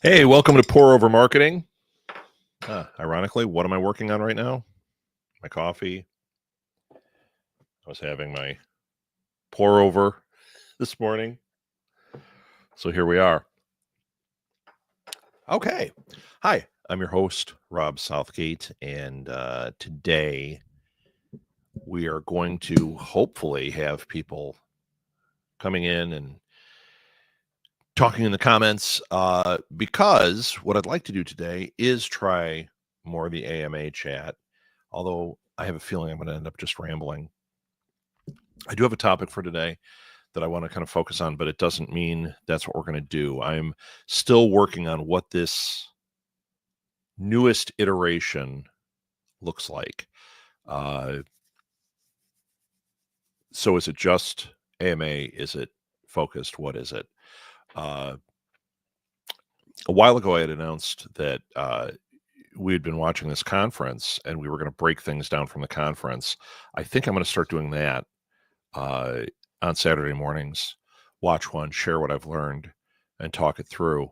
Hey, welcome to Pour Over Marketing. Ironically, what am I working on right now? My coffee. I was having my pour over this morning. So here we are. Okay. Hi, I'm your host, Rob Southgate. And today we are going to hopefully have people coming in and talking in the comments because what I'd like to do today is try more of the AMA chat. Although I have a feeling I'm going to end up just rambling. I do have a topic for today that I want to kind of focus on, but it doesn't mean that's what we're going to do. I'm still working on what this newest iteration looks like. So is it just AMA? Is it focused? What is it? A while ago, I had announced that we had been watching this conference and we were going to break things down from the conference. I think I'm going to start doing that on Saturday mornings. Watch one, share what I've learned, and talk it through.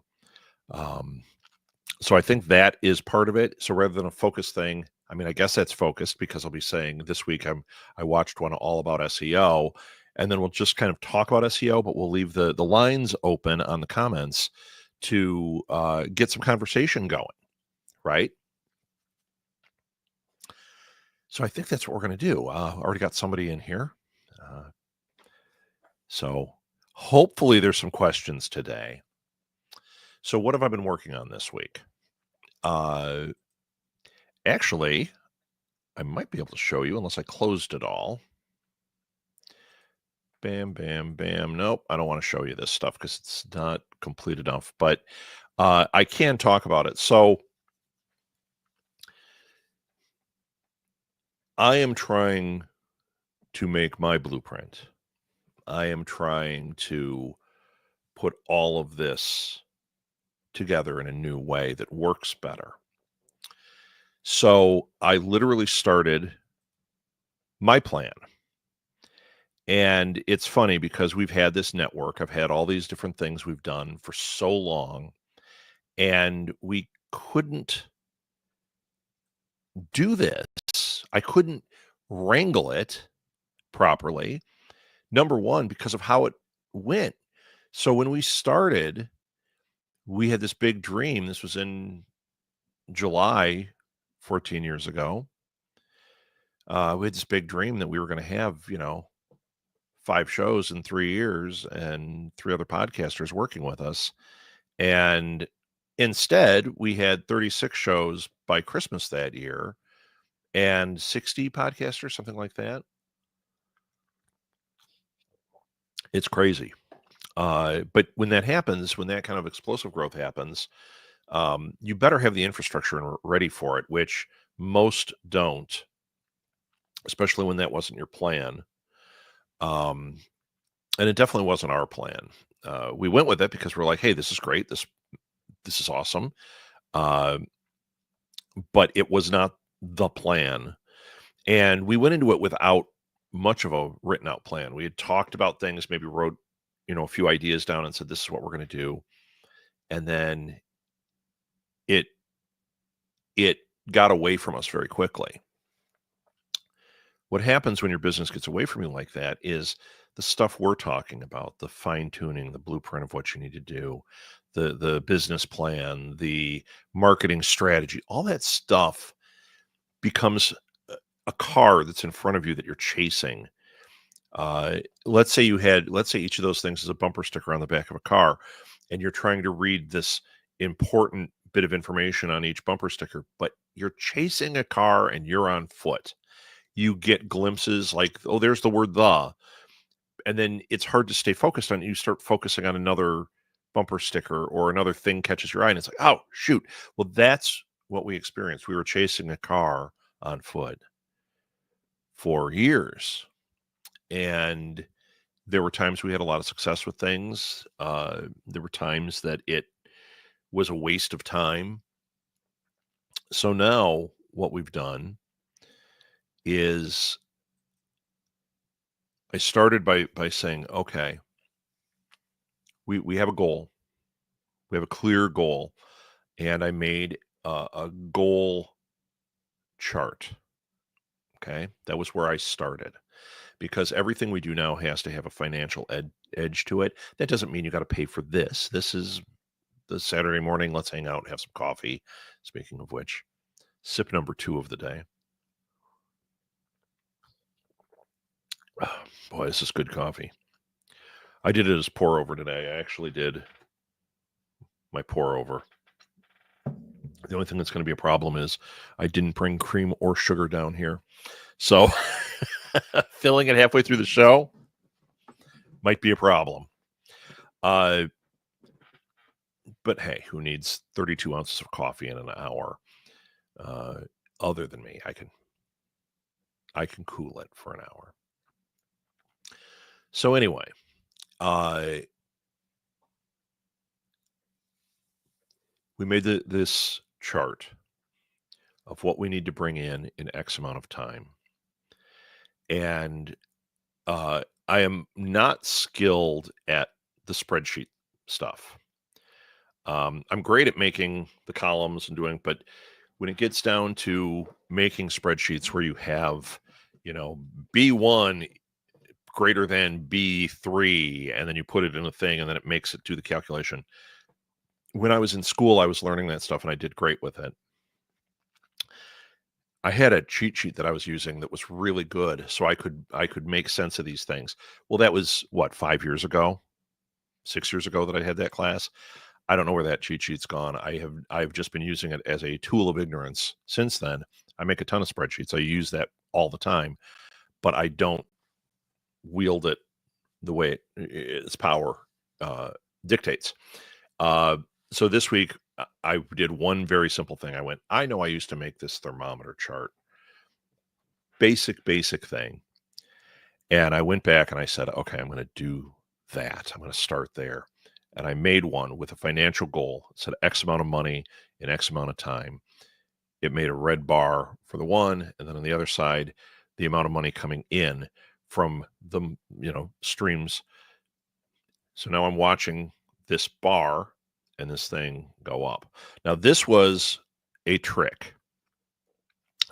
So I think that is part of it. So rather than a focus thing, I mean, I guess that's focused because I'll be saying this week I watched one all about SEO, and then we'll just kind of talk about SEO, but we'll leave the lines open on the comments to get some conversation going, right? So I think that's what we're going to do. Already got somebody in here. So hopefully there's some questions today. So what have I been working on this week? Actually, I might be able to show you unless I closed it all. Bam, bam, bam. Nope, I don't want to show you this stuff because it's not complete enough, but I can talk about it. So I am trying to make my blueprint. I am trying to put all of this together in a new way that works better. So I literally started my plan. And it's funny because we've had this network. I've had all these different things we've done for so long, and we couldn't do this. I couldn't wrangle it properly. Number one, because of how it went. So when we started, we had this big dream. This was in July 14 years ago. We had this big dream that we were going to have, 5 shows in 3 years and 3 other podcasters working with us. And instead, we had 36 shows by Christmas that year and 60 podcasters, something like that. It's crazy. But when that happens, when that kind of explosive growth happens, you better have the infrastructure ready for it, which most don't, especially when that wasn't your plan. And it definitely wasn't our plan. We went with it because we're like, hey, this is great. This is awesome. But it was not the plan. And we went into it without much of a written out plan. We had talked about things, maybe wrote, a few ideas down and said, this is what we're going to do. And then it got away from us very quickly. What happens when your business gets away from you like that is the stuff we're talking about, the fine tuning, the blueprint of what you need to do, the business plan, the marketing strategy, all that stuff becomes a car that's in front of you that you're chasing. Let's say each of those things is a bumper sticker on the back of a car, and you're trying to read this important bit of information on each bumper sticker, but you're chasing a car and you're on foot. You get glimpses like, oh, there's the word "the," and then it's hard to stay focused on it. You start focusing on another bumper sticker or another thing catches your eye, and it's like, oh, shoot. Well, that's what we experienced. We were chasing a car on foot for years. And there were times we had a lot of success with things. There were times that it was a waste of time. So now what we've done is I started by saying, okay, we have a goal. We have a clear goal, and I made a goal chart. Okay, that was where I started, because everything we do now has to have a financial edge to it. That doesn't mean you got to pay for this. This is the Saturday morning. Let's hang out and have some coffee. Speaking of which, sip number 2 of the day. Boy, this is good coffee. I did it as pour over today. I actually did my pour over. The only thing that's going to be a problem is I didn't bring cream or sugar down here. So filling it halfway through the show might be a problem. But hey, who needs 32 ounces of coffee in an hour? Other than me, I can cool it for an hour. So anyway, we made this chart of what we need to bring in X amount of time. And I am not skilled at the spreadsheet stuff. I'm great at making the columns and doing, but when it gets down to making spreadsheets where you have, B1 greater than B3, and then you put it in a thing and then it makes it do the calculation. When I was in school, I was learning that stuff and I did great with it. I had a cheat sheet that I was using that was really good, so I could make sense of these things. Well, that was what, 5 years ago, 6 years ago that I had that class. I don't know where that cheat sheet's gone. I've just been using it as a tool of ignorance since then. I make a ton of spreadsheets. I use that all the time, but I don't wield it the way its power dictates. So this week I did one very simple thing. I know I used to make this thermometer chart. Basic thing. And I went back and I said, okay, I'm going to do that. I'm going to start there. And I made one with a financial goal. It said X amount of money in X amount of time. It made a red bar for the one. And then on the other side, the amount of money coming in from the, streams. So now I'm watching this bar and this thing go up. Now, this was a trick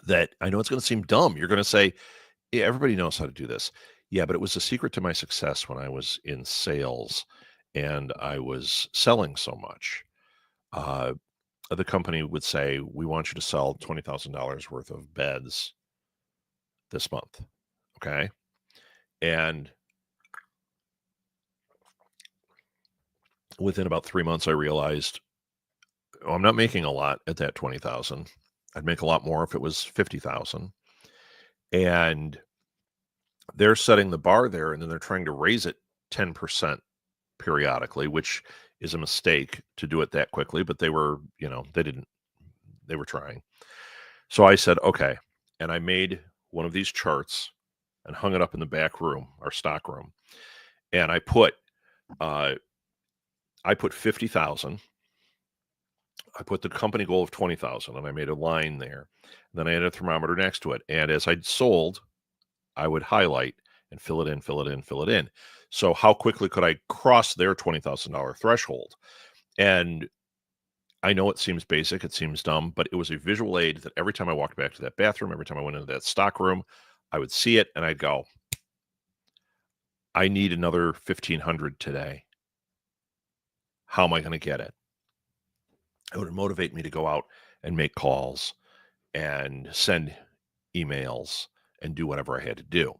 that I know it's going to seem dumb. You're going to say, yeah, everybody knows how to do this. Yeah, but it was a secret to my success when I was in sales and I was selling so much. The company would say, we want you to sell $20,000 worth of beds this month. Okay. And within about 3 months, I realized, I'm not making a lot at that 20,000. I'd make a lot more if it was 50,000. And they're setting the bar there, and then they're trying to raise it 10% periodically, which is a mistake to do it that quickly, but they were trying. So I said, okay. And I made one of these charts and hung it up in the back room, our stock room. And I put 50,000. I put the company goal of 20,000 and I made a line there. Then I had a thermometer next to it. And as I sold, I would highlight and fill it in, fill it in, fill it in. So how quickly could I cross their $20,000 threshold? And I know it seems basic, it seems dumb, but it was a visual aid that every time I walked back to that bathroom, every time I went into that stock room, I would see it and I'd go, I need another 1,500 today. How am I going to get it? It would motivate me to go out and make calls and send emails and do whatever I had to do.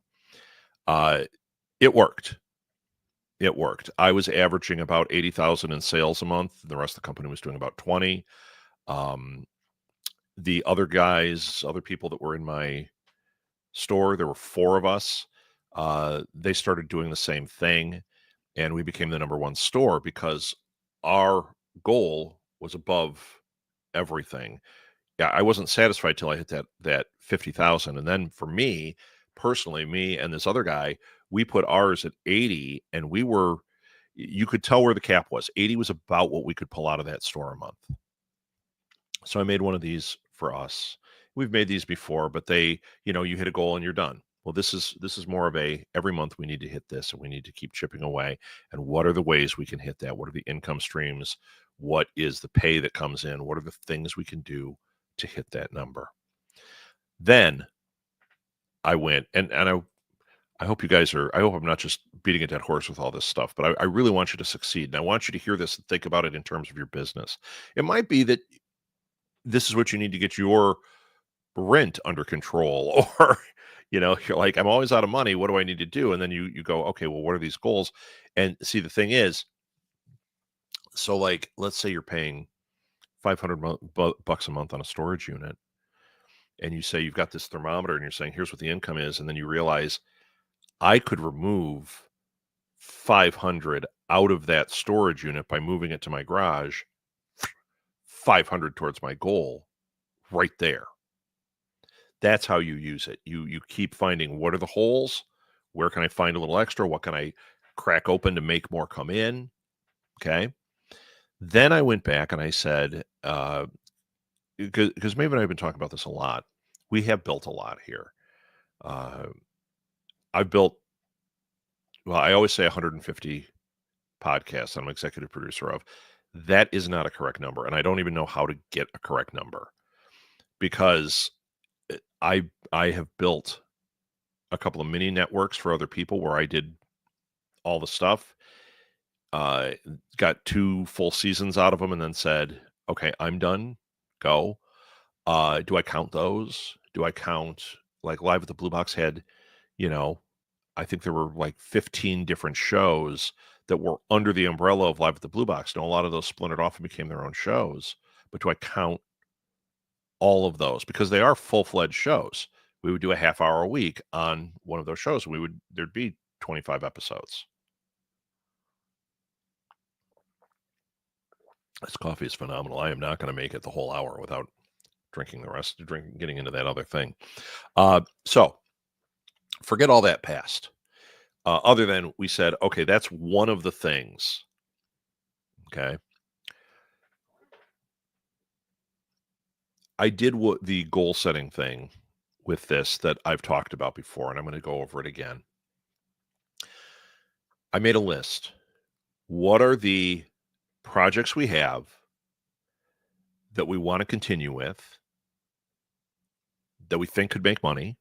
It worked. It worked. I was averaging about 80,000 in sales a month. The rest of the company was doing about 20. The other people that were in my store, there were 4 of us. They started doing the same thing, and we became the number 1 store because our goal was above everything. Yeah, I wasn't satisfied till I hit that 50,000. And then for me, personally, me and this other guy, we put ours at 80, and you could tell where the cap was. 80 was about what we could pull out of that store a month. So I made one of these for us. We've made these before, but you hit a goal and you're done. Well, this is more of every month we need to hit this and we need to keep chipping away. And what are the ways we can hit that? What are the income streams? What is the pay that comes in? What are the things we can do to hit that number? Then I went, and I hope you guys are, I hope I'm not just beating a dead horse with all this stuff, but I really want you to succeed. And I want you to hear this and think about it in terms of your business. It might be that this is what you need to get your rent under control, or, you're like, I'm always out of money. What do I need to do? And then you go, okay, well, what are these goals? And see, the thing is, so like, let's say you're paying 500 bucks a month on a storage unit, and you say you've got this thermometer and you're saying, here's what the income is. And then you realize I could remove 500 out of that storage unit by moving it to my garage, 500 towards my goal right there. That's how you use it. You keep finding, what are the holes? Where can I find a little extra? What can I crack open to make more come in? Okay. Then I went back and I said, because Maeve and I have been talking about this a lot. We have built a lot here. I've built, well, I always say 150 podcasts I'm executive producer of. That is not a correct number. And I don't even know how to get a correct number, because I have built a couple of mini networks for other people where I did all the stuff, got 2 full seasons out of them, and then said, okay, I'm done, go. Do I count those? Do I count, like, Live at the Blue Box had, I think there were like 15 different shows that were under the umbrella of Live at the Blue Box. Now, a lot of those splintered off and became their own shows. But do I count all of those? Because they are full-fledged shows. We would do a half hour a week on one of those shows. There'd be 25 episodes. This coffee is phenomenal. I am not going to make it the whole hour without drinking the rest, getting into that other thing. So forget all that past. Other than we said, okay, that's one of the things. Okay. I did the goal setting thing with this that I've talked about before, and I'm going to go over it again. I made a list. What are the projects we have that we want to continue with, that we think could make money?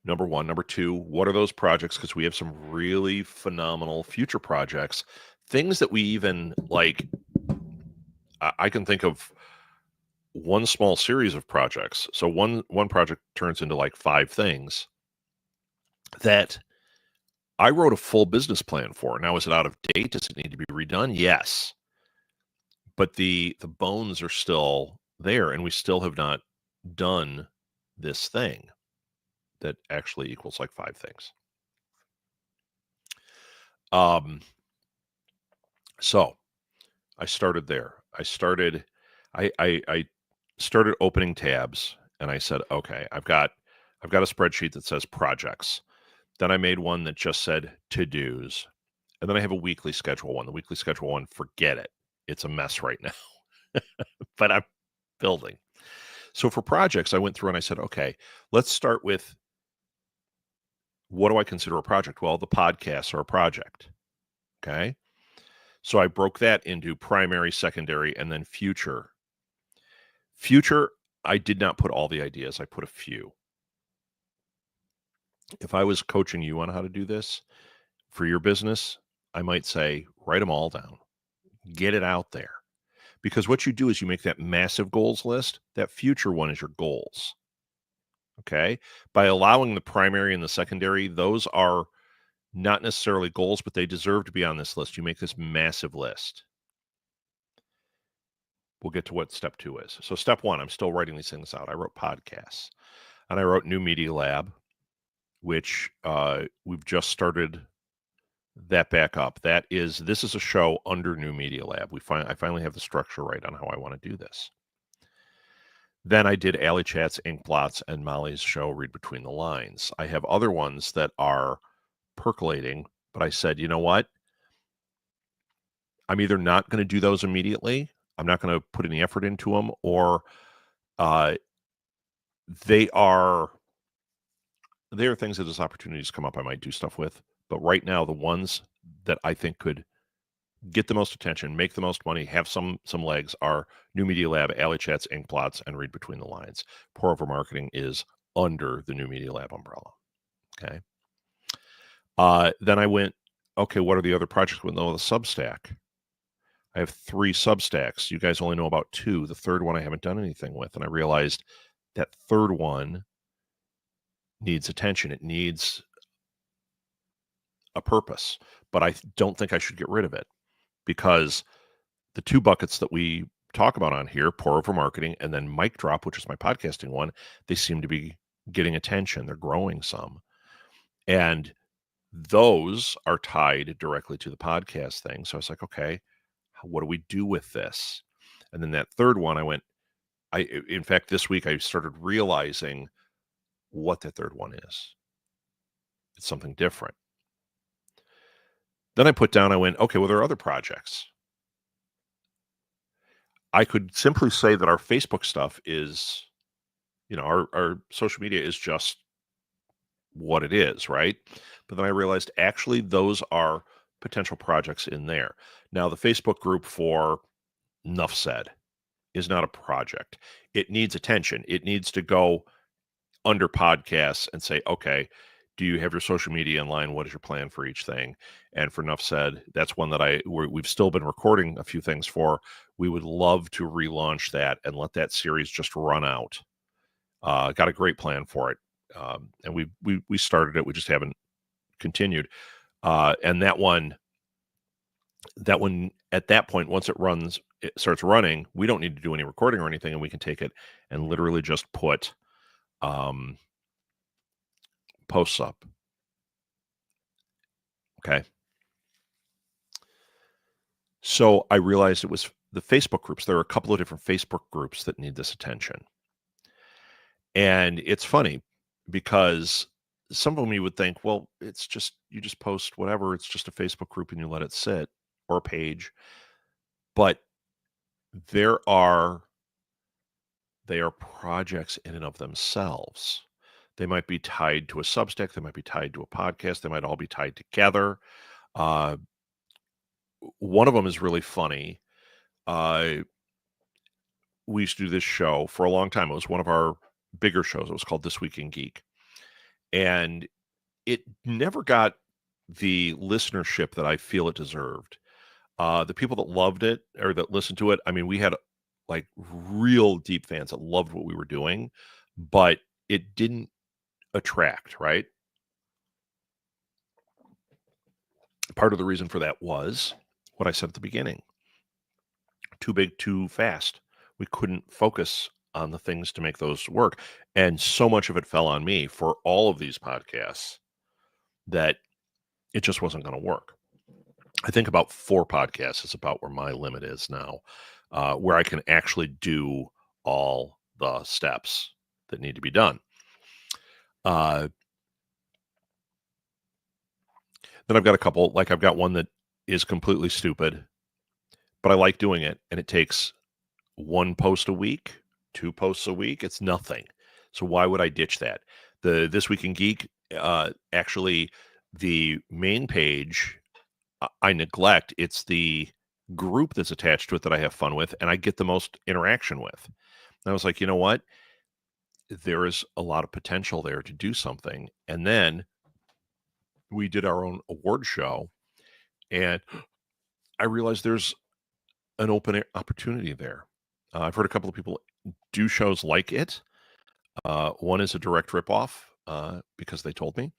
Number one. Number two, what are those projects? Because we have some really phenomenal future projects, things that we even like. I can think of one small series of projects. So one project turns into like 5 things that I wrote a full business plan for. Now, is it out of date? Does it need to be redone? Yes. But the bones are still there, and we still have not done this thing that actually equals like 5 things. So I started there. I started opening tabs, and I said, okay, I've got a spreadsheet that says projects. Then I made one that just said to-dos. And then I have a weekly schedule one. The weekly schedule one, forget it. It's a mess right now. But I'm building. So for projects, I went through and I said, okay, let's start with, what do I consider a project? Well, the podcasts are a project. Okay. So I broke that into primary, secondary, and then future. Future, I did not put all the ideas. I put a few. If I was coaching you on how to do this for your business, I might say, write them all down. Get it out there. Because what you do is you make that massive goals list. That future one is your goals. Okay. By allowing the primary and the secondary, those are not necessarily goals, but they deserve to be on this list. You make this massive list. We'll get to what step 2 is. So step 1, I'm still writing these things out. I wrote podcasts, and I wrote New Media Lab, which we've just started that back up. This is a show under New Media Lab. I finally have the structure right on how I want to do this. Then I did Alley Chats, Ink Blots, and Molly's show, Read Between the Lines. I have other ones that are percolating, but I said, you know what? I'm either not going to do those immediately. I'm not going to put any effort into them, or they are things that as opportunities come up, I might do stuff with. But right now, the ones that I think could get the most attention, make the most money, have some legs are New Media Lab, Alley Chats, Ink Plots, and Read Between the Lines. Pour Over Marketing is under the New Media Lab umbrella. Okay. Then I went, okay, what are the other projects with the Substack? I have 3 Substacks. You guys only know about 2. The third one I haven't done anything with. And I realized that third one needs attention. It needs a purpose, but I don't think I should get rid of it, because the 2 buckets that we talk about on here, Pour Over Marketing and then Mic Drop, which is my podcasting one, they seem to be getting attention. They're growing some. And those are tied directly to the podcast thing. So I was like, okay, what do we do with this? And then that third one, in fact, this week I started realizing what that third one is. It's something different. Then I went, okay, well, there are other projects. I could simply say that our Facebook stuff is, our social media is just what it is, right? But then I realized actually those are potential projects in there. Now, the Facebook group for Nuff Said is not a project. It needs attention. It needs to go under podcasts and say, okay, do you have your social media in line? What is your plan for each thing? And for Nuff Said, that's one that we've still been recording a few things for. We would love to relaunch that and let that series just run out. Got a great plan for it. And we started it. We just haven't continued. And that one at that point, once it starts running, we don't need to do any recording or anything, and we can take it and literally just put posts up. Okay. So I realized it was the Facebook groups. There are a couple of different Facebook groups that need this attention. And it's funny because some of them you would think, well, it's just, you just post whatever. It's just a Facebook group and you let it sit, or a page. But they are projects in and of themselves. They might be tied to a Substack. They might be tied to a podcast. They might all be tied together. One of them is really funny. We used to do this show for a long time. It was one of our bigger shows. It was called This Week in Geek. And it never got the listenership that I feel it deserved. The people that loved it or that listened to it, I mean, we had like real deep fans that loved what we were doing, but it didn't attract, right? Part of the reason for that was what I said at the beginning. Too big, too fast. We couldn't focus on the things to make those work. And so much of it fell on me for all of these podcasts that it just wasn't going to work. I think about 4 podcasts is about where my limit is now, where I can actually do all the steps that need to be done. Then I've got a couple, like I've got one that is completely stupid, but I like doing it. And it takes 1 post a week, 2 posts a week. It's nothing. So why would I ditch that? The This Week in Geek, actually, the main page I neglect. It's the group that's attached to it that I have fun with and I get the most interaction with. And I was like, you know what? There is a lot of potential there to do something. And then we did our own award show, and I realized there's an open opportunity there. I've heard a couple of people do shows like it. One is a direct ripoff because they told me.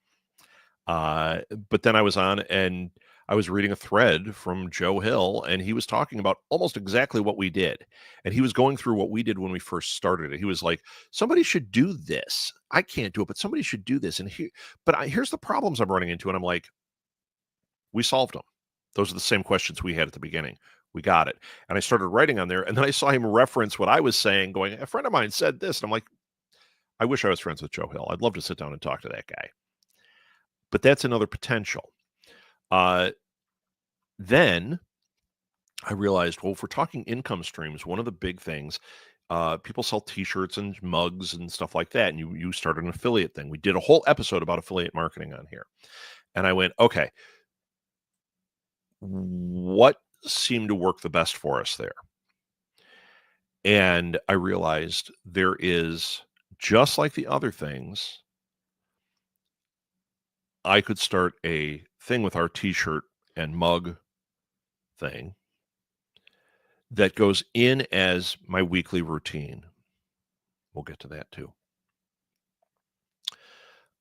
But then I was on and I was reading a thread from Joe Hill, and he was talking about almost exactly what we did. And he was going through what we did when we first started it. He was like, somebody should do this. I can't do it, but somebody should do this. And here's the problems I'm running into. And I'm like, we solved them. Those are the same questions we had at the beginning. We got it. And I started writing on there, and then I saw him reference what I was saying, going, a friend of mine said this. And I'm like, I wish I was friends with Joe Hill. I'd love to sit down and talk to that guy. But that's another potential. Then I realized, well, if we're talking income streams, one of the big things, people sell T-shirts and mugs and stuff like that, and you started an affiliate thing. We did a whole episode about affiliate marketing on here. And I went, okay, what seem to work the best for us there. And I realized there is, just like the other things, I could start a thing with our t-shirt and mug thing that goes in as my weekly routine. We'll get to that too.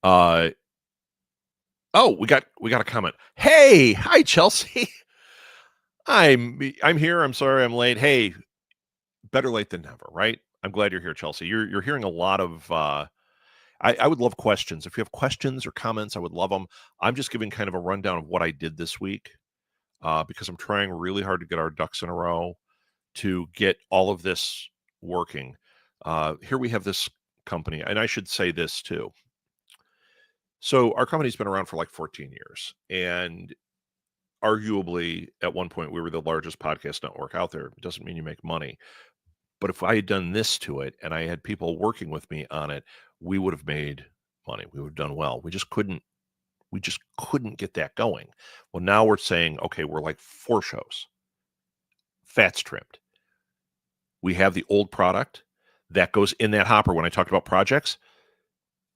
Oh, we got a comment. Hey, hi Chelsea. I'm here. I'm sorry I'm late. Hey, better late than never, right? I'm glad you're here, Chelsea. You're hearing a lot of I would love questions. If you have questions or comments, I would love them. I'm just giving kind of a rundown of what I did this week because I'm trying really hard to get our ducks in a row to get all of this working. Here we have this company, and I should say this too. So our company's been around for like 14 years, and arguably at one point we were the largest podcast network out there. It doesn't mean you make money. But if I had done this to it and I had people working with me on it, we would have made money. We would have done well. We just couldn't get that going. Well, now we're saying, okay, we're like 4 shows. Fats trimmed. We have the old product that goes in that hopper. When I talked about projects,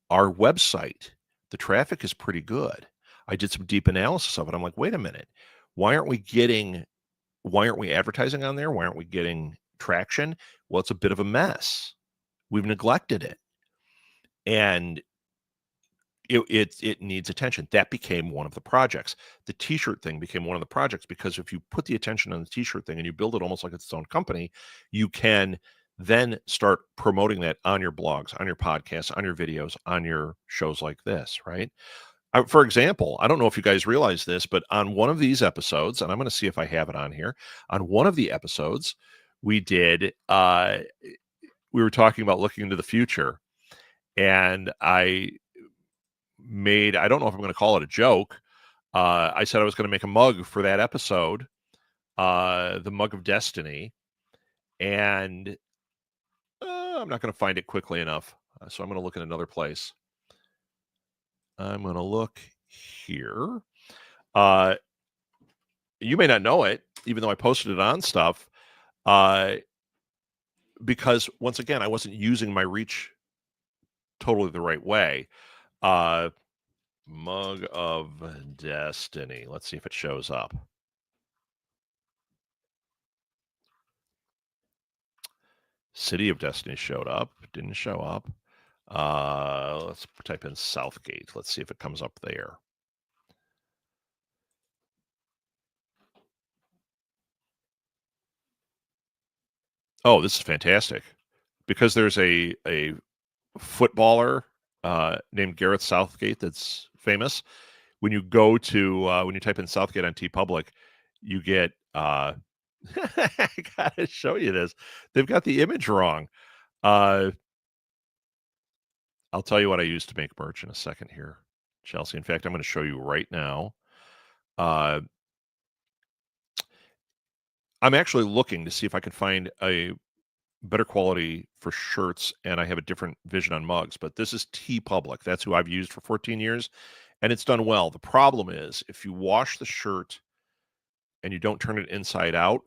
our website, the traffic is pretty good. I did some deep analysis of it. I'm like, wait a minute. Why aren't we advertising on there? Why aren't we getting traction? Well, it's a bit of a mess. We've neglected it. And it needs attention. That became one of the projects. The t-shirt thing became one of the projects because if you put the attention on the t-shirt thing and you build it almost like it's its own company, you can then start promoting that on your blogs, on your podcasts, on your videos, on your shows like this, right? For example, I don't know if you guys realize this, but on one of these episodes, and I'm going to see if I have it on here, on one of the episodes, we were talking about looking into the future, and I don't know if I'm going to call it a joke. I said I was going to make a mug for that episode, the Mug of Destiny, and I'm not going to find it quickly enough. So I'm going to look in another place. I'm going to look here. You may not know it, even though I posted it on stuff, because once again, I wasn't using my reach totally the right way. Mug of Destiny. Let's see if it shows up. City of Destiny showed up. Didn't show up. Let's type in Southgate. Let's see if it comes up there. Oh, this is fantastic. Because there's a footballer named Gareth Southgate that's famous. When you go to when you type in Southgate on TeePublic, you get I gotta show you this. They've got the image wrong. I'll tell you what I used to make merch in a second here, Chelsea. In fact, I'm going to show you right now. I'm actually looking to see if I can find a better quality for shirts, and I have a different vision on mugs, but this is TeePublic. That's who I've used for 14 years, and it's done well. The problem is if you wash the shirt and you don't turn it inside out,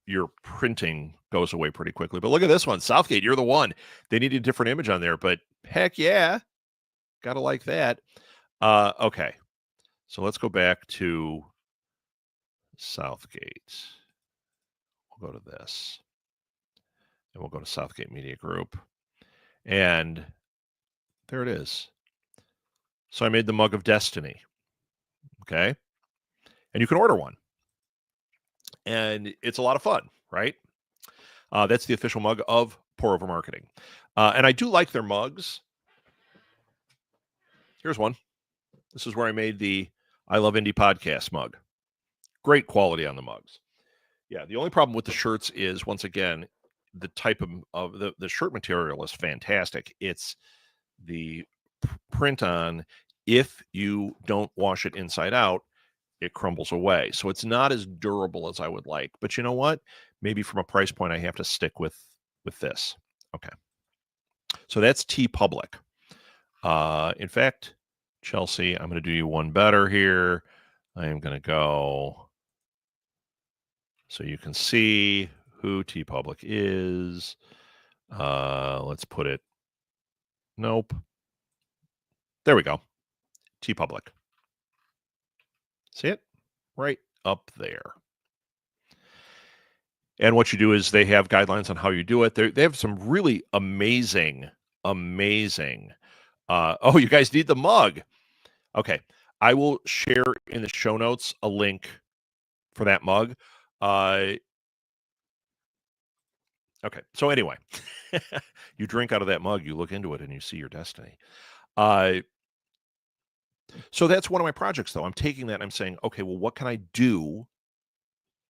your printing goes away pretty quickly. But look at this one. Southgate, you're the one. They need a different image on there, but heck yeah. Gotta like that. Okay. So let's go back to Southgate. We'll go to this. And we'll go to Southgate Media Group. And there it is. So I made the Mug of Destiny. Okay. And you can order one. And it's a lot of fun, right? That's the official mug of Pour Over Marketing. And I do like their mugs. Here's one. This is where I made the I Love Indie podcast mug. Great quality on the mugs. Yeah, the only problem with the shirts is, once again, the type of the shirt material is fantastic. It's the print on, if you don't wash it inside out, it crumbles away. So it's not as durable as I would like. But you know what? Maybe from a price point, I have to stick with this. Okay. So that's TeePublic. In fact, Chelsea, I'm going to do you one better here. I am going to go So you can see who TeePublic is. Let's put it. Nope. There we go. TeePublic. See it? Right up there. And what you do is they have guidelines on how you do it. They have some really amazing. Oh, you guys need the mug. Okay. I will share in the show notes a link for that mug. Okay. So anyway, you drink out of that mug, you look into it, and you see your destiny. So that's one of my projects, though. I'm taking that and I'm saying, okay, well, what can I do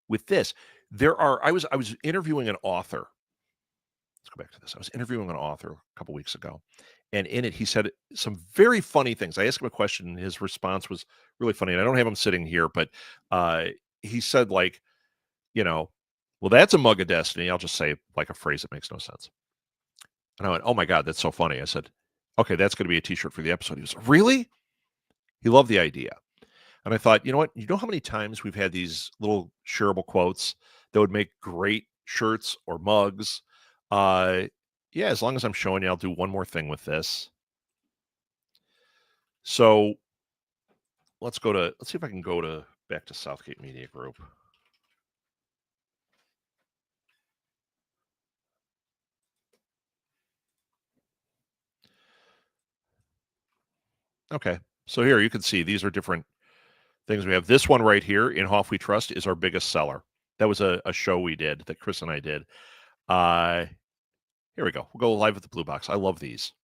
with this? I was interviewing an author. Let's go back to this. I was interviewing an author a couple weeks ago, and in it, he said some very funny things. I asked him a question, and his response was really funny. And I don't have him sitting here, but he said, like, well, that's a mug of destiny. I'll just say like a phrase that makes no sense. And I went, oh my God, that's so funny. I said, okay, that's going to be a t-shirt for the episode. He was, really? He loved the idea. And I thought, you know what? You know how many times we've had these little shareable quotes that would make great shirts or mugs? Yeah, as long as I'm showing you, I'll do one more thing with this. So let's see if I can go back to Southgate Media Group. Okay. So here you can see these are different things we have. This one right here, In Hoff We Trust, is our biggest seller. That was a show we did that Chris and I did. Here we go. We'll go live with the blue box. I love these.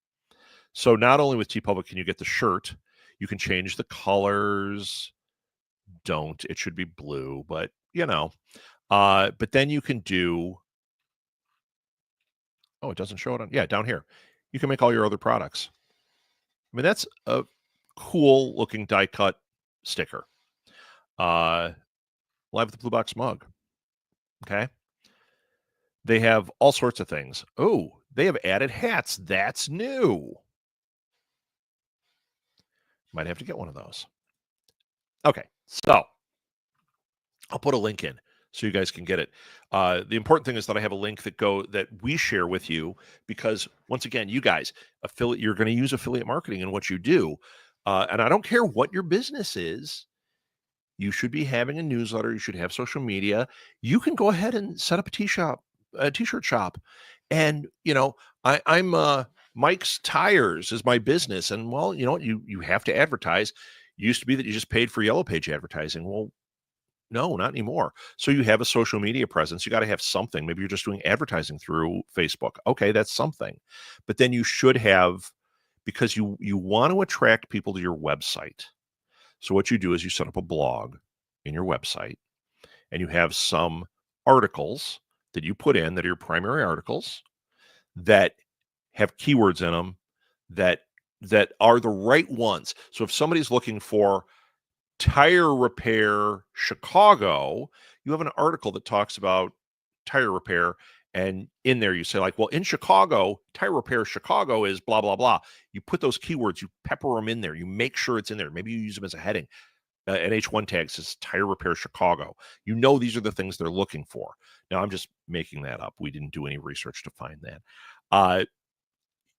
So not only with TeePublic can you get the shirt, you can change the colors. Don't. It should be blue, but but then you can do. Oh, it doesn't show it on. Yeah, down here. You can make all your other products. I mean, that's a cool looking die cut sticker. Live with the blue box mug. Okay. They have all sorts of things. Oh, they have added hats. That's new. Might have to get one of those. Okay. So I'll put a link in so you guys can get it. The important thing is that I have a link that we share with you because once again, you guys, you're going to use affiliate marketing in what you do. And I don't care what your business is. You should be having a newsletter. You should have social media. You can go ahead and set up a t-shirt shop. And, I'm Mike's Tires is my business. And well, you have to advertise. It used to be that you just paid for Yellow Page advertising. Well, no, not anymore. So you have a social media presence. You got to have something. Maybe you're just doing advertising through Facebook. Okay, that's something. But then you should have, because you want to attract people to your website. So what you do is you set up a blog in your website and you have some articles that you put in that are your primary articles that have keywords in them that are the right ones. So if somebody's looking for tire repair Chicago, you have an article that talks about tire repair. And in there you say like, well, in Chicago, tire repair Chicago is blah, blah, blah. You put those keywords, you pepper them in there. You make sure it's in there. Maybe you use them as a heading. An H1 tag says tire repair Chicago. These are the things they're looking for. Now, I'm just making that up. We didn't do any research to find that.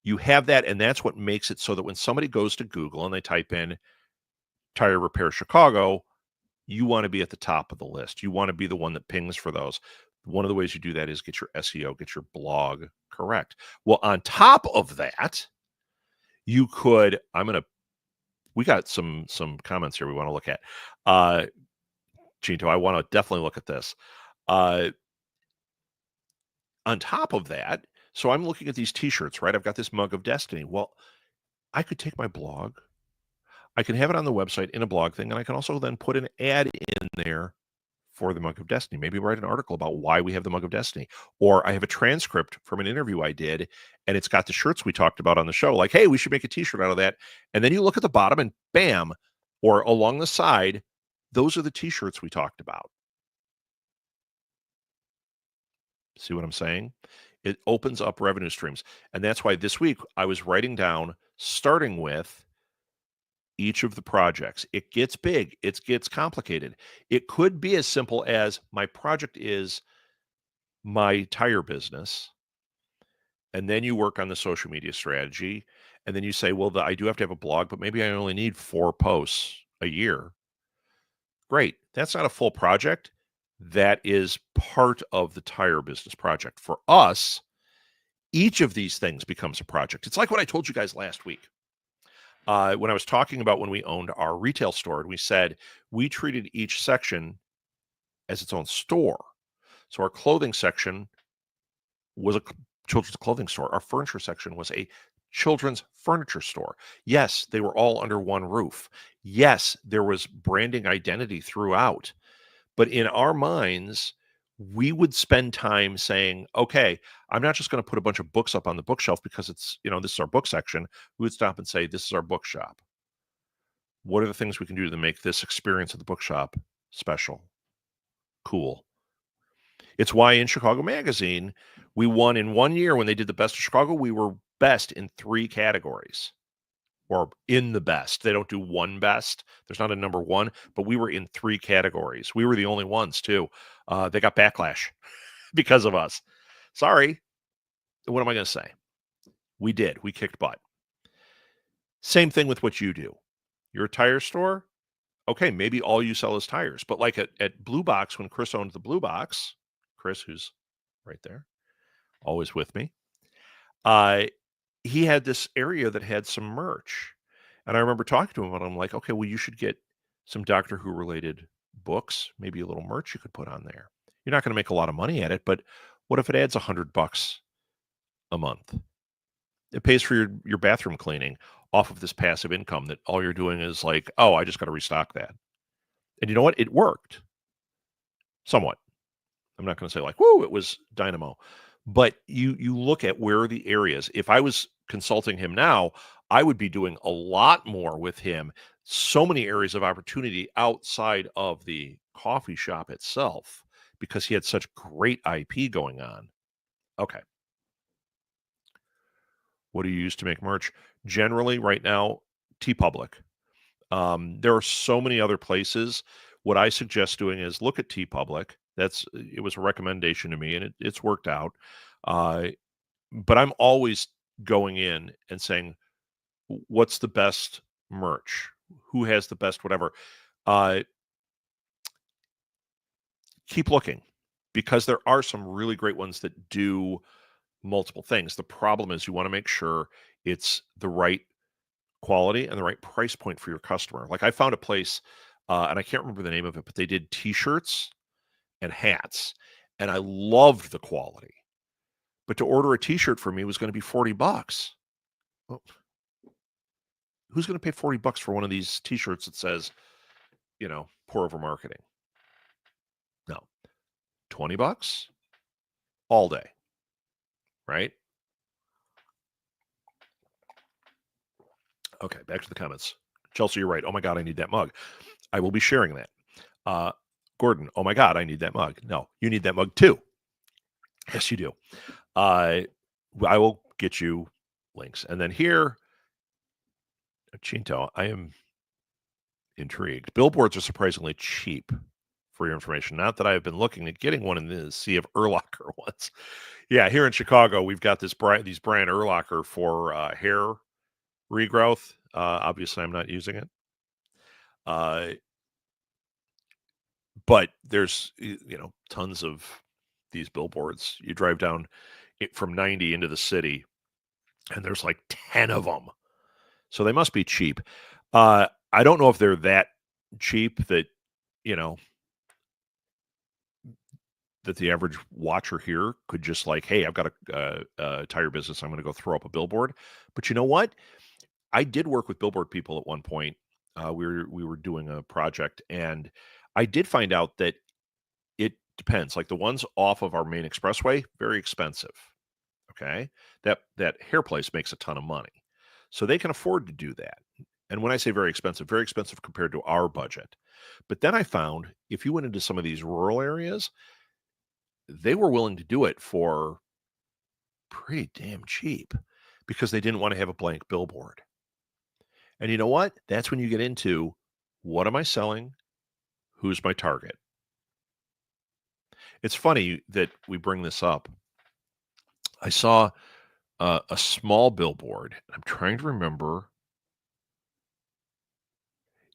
You have that, and that's what makes it so that when somebody goes to Google and they type in tire repair Chicago, you want to be at the top of the list. You want to be the one that pings for those. One of the ways you do that is get your SEO, get your blog correct. Well, on top of that, you could, we got some comments here we want to look at. Chinto, I want to definitely look at this. On top of that, so I'm looking at these t-shirts, right? I've got this mug of destiny. Well, I could take my blog, I can have it on the website in a blog thing, and I can also then put an ad in there for the mug of destiny. Maybe write an article about why we have the mug of destiny. Or I have a transcript from an interview I did, and it's got the shirts we talked about on the show. Like, hey, we should make a t-shirt out of that. And then you look at the bottom and bam, or along the side, those are the t-shirts we talked about. See what I'm saying? It opens up revenue streams. And that's why this week I was writing down, starting with each of the projects. It gets big, it gets complicated. It could be as simple as my project is my tire business, and then you work on the social media strategy, and then you say, well, I do have to have a blog, but maybe I only need 4 posts a year. Great. That's not a full project. That is part of the tire business project. For us, each of these things becomes a project. It's like what I told you guys last week. When I was talking about when we owned our retail store, and we said we treated each section as its own store. So our clothing section was a children's clothing store. Our furniture section was a children's furniture store. Yes, they were all under one roof. Yes, there was branding identity throughout. But in our minds, we would spend time saying, okay, I'm not just going to put a bunch of books up on the bookshelf because it's, this is our book section. We would stop and say, this is our bookshop. What are the things we can do to make this experience at the bookshop special, cool? It's why in Chicago Magazine, we won in 1 year when they did the Best of Chicago. We were best in 3 categories, or in the best. They don't do one best. There's not a number one, but we were in 3 categories. We were the only ones too. They got backlash because of us. Sorry. What am I going to say? We did. We kicked butt. Same thing with what you do. You're a tire store. Okay, maybe all you sell is tires. But like at Blue Box, when Chris owned the Blue Box, Chris, who's right there, always with me, he had this area that had some merch. And I remember talking to him and I'm like, okay, well, you should get some Doctor Who related books, maybe a little merch you could put on there. You're not going to make a lot of money at it, but what if it adds $100 a month? It pays for your bathroom cleaning off of this passive income that all you're doing is like, oh, I just got to restock that. And you know what? It worked somewhat. I'm not going to say like, whoo, it was dynamo. But you look at where are the areas. If I was consulting him now, I would be doing a lot more with him. So many areas of opportunity outside of the coffee shop itself because he had such great IP going on. Okay. What do you use to make merch? Generally, right now, TeePublic. There are so many other places. What I suggest doing is look at TeePublic. It was a recommendation to me, and it's worked out. But I'm always going in and saying, what's the best merch? Who has the best whatever? Keep looking because there are some really great ones that do multiple things. The problem is you want to make sure it's the right quality and the right price point for your customer. Like I found a place, and I can't remember the name of it, but they did T-shirts and hats, and I loved the quality. But to order a T-shirt for me was going to be $40. Well, who's going to pay $40 for one of these T-shirts that says, pour over marketing? No, $20 all day, right? Okay, back to the comments. Chelsea, you're right. Oh my God, I need that mug. I will be sharing that. Gordon, oh my God, I need that mug. No, you need that mug too. Yes, you do. I will get you links. And then here, Chinto, I am intrigued. Billboards are surprisingly cheap for your information. Not that I've been looking at getting one in the Sea of Erlacher ones. Yeah, here in Chicago, we've got these Brian Erlacher for hair regrowth. Obviously, I'm not using it. But there's, tons of these billboards. You drive down it from 90 into the city, and there's like 10 of them. So they must be cheap. I don't know if they're that cheap that, that the average watcher here could just like, hey, I've got a tire business. I'm going to go throw up a billboard. But you know what? I did work with billboard people at one point. We were doing a project, and I did find out that it depends. Like the ones off of our main expressway, very expensive. Okay, that hair place makes a ton of money, so they can afford to do that. And when I say very expensive compared to our budget. But then I found if you went into some of these rural areas, they were willing to do it for pretty damn cheap because they didn't want to have a blank billboard. And you know what? That's when you get into, what am I selling? Who's my target? It's funny that we bring this up. I saw a small billboard. I'm trying to remember.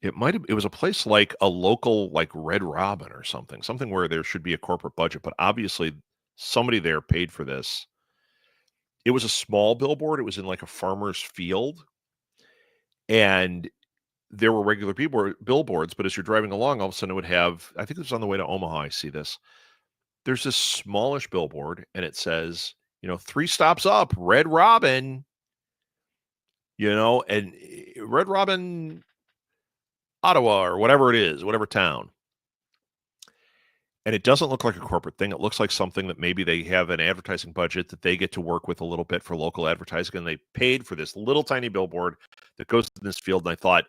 It was a place like a local, like Red Robin or something where there should be a corporate budget, but obviously somebody there paid for this. It was a small billboard. It was in like a farmer's field, and there were regular billboards, but as you're driving along, all of a sudden it would have, I think it was on the way to Omaha, I see this. There's this smallish billboard, and it says, 3 stops up, Red Robin, and Red Robin, Ottawa, or whatever it is, whatever town. And it doesn't look like a corporate thing. It looks like something that maybe they have an advertising budget that they get to work with a little bit for local advertising, and they paid for this little tiny billboard that goes in this field. And I thought,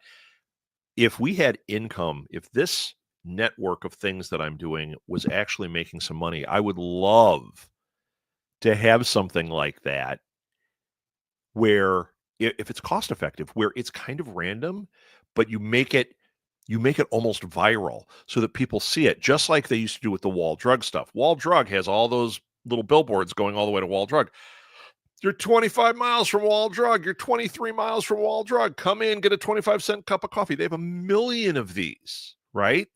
if we had income, if this network of things that I'm doing was actually making some money, I would love to have something like that where, if it's cost effective, where it's kind of random, but you make it almost viral so that people see it, just like they used to do with the Wall Drug stuff. Wall Drug has all those little billboards going all the way to Wall Drug. You're 25 miles from Wall Drug. You're 23 miles from Wall Drug. Come in, get a 25-cent cup of coffee. They have a million of these, right?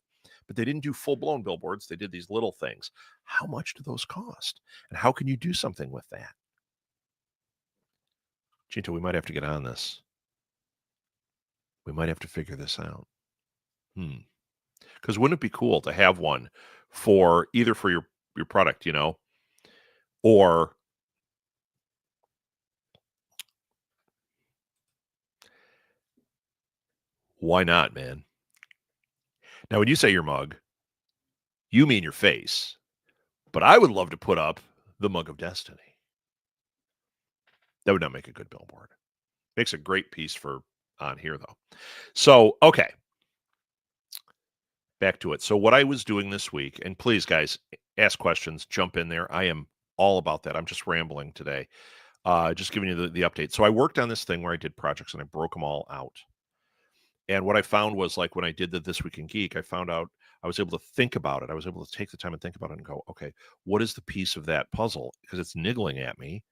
But they didn't do full-blown billboards. They did these little things. How much do those cost? And how can you do something with that? Chinto, we might have to get on this. We might have to figure this out. Because wouldn't it be cool to have one for either for your product, or why not, man? Now, when you say your mug, you mean your face, but I would love to put up the mug of destiny. That would not make a good billboard. Makes a great piece for on here, though. So, okay. Back to it. So what I was doing this week, and please, guys, ask questions, jump in there. I am all about that. I'm just rambling today. Just giving you the update. So I worked on this thing where I did projects and I broke them all out. And what I found was, like, when I did the This Week in Geek, I found out I was able to think about it. I was able to take the time and think about it and go, okay, what is the piece of that puzzle? Because it's niggling at me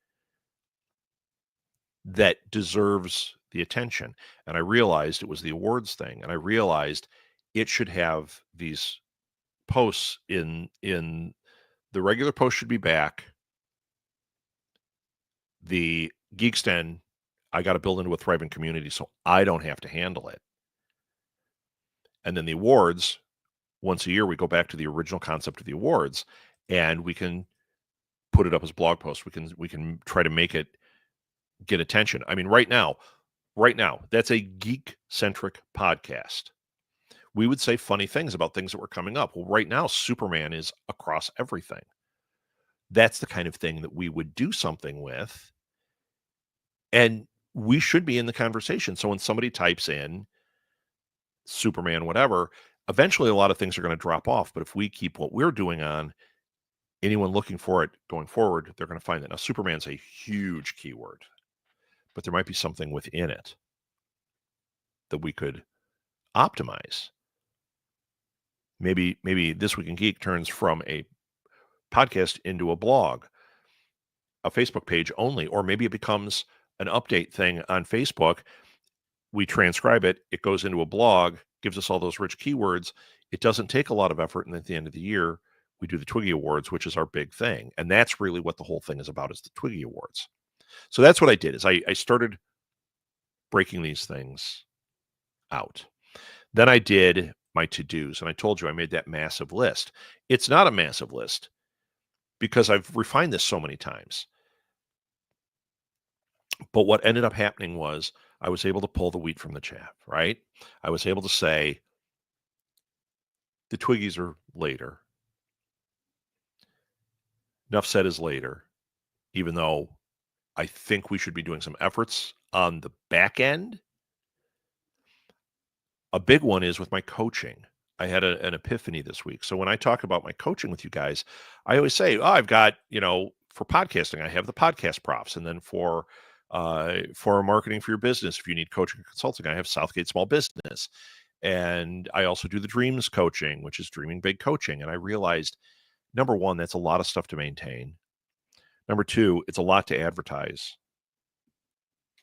that deserves the attention. And I realized it was the awards thing. And I realized it should have these posts in the regular post should be back. The Geeksten, I got to build into a thriving community so I don't have to handle it. And then the awards, once a year, we go back to the original concept of the awards, and we can put it up as blog posts. We can try to make it get attention. I mean, right now, that's a geek-centric podcast. We would say funny things about things that were coming up. Well, right now, Superman is across everything. That's the kind of thing that we would do something with, and we should be in the conversation. So when somebody types in Superman, whatever, eventually a lot of things are going to drop off. But if we keep what we're doing on, anyone looking for it going forward, they're going to find it. Now, Superman's a huge keyword, but there might be something within it that we could optimize. Maybe This Week in Geek turns from a podcast into a blog, a Facebook page only, or maybe it becomes an update thing on Facebook. We transcribe it, it goes into a blog, gives us all those rich keywords. It doesn't take a lot of effort, and at the end of the year, we do the Twiggy Awards, which is our big thing. And that's really what the whole thing is about, is the Twiggy Awards. So that's what I did, is I started breaking these things out. Then I did my to-dos, and I told you I made that massive list. It's not a massive list because I've refined this so many times. But what ended up happening was I was able to pull the wheat from the chaff, right? I was able to say the Twiggies are later. Enough said is later, even though I think we should be doing some efforts on the back end. A big one is with my coaching. I had an epiphany this week. So when I talk about my coaching with you guys, I always say, I've got, for podcasting, I have the podcast profs. And then for For marketing for your business, if you need coaching or consulting, I have Southgate Small Business. And I also do the dreams coaching, which is dreaming big coaching. And I realized, number one, that's a lot of stuff to maintain. Number two, it's a lot to advertise,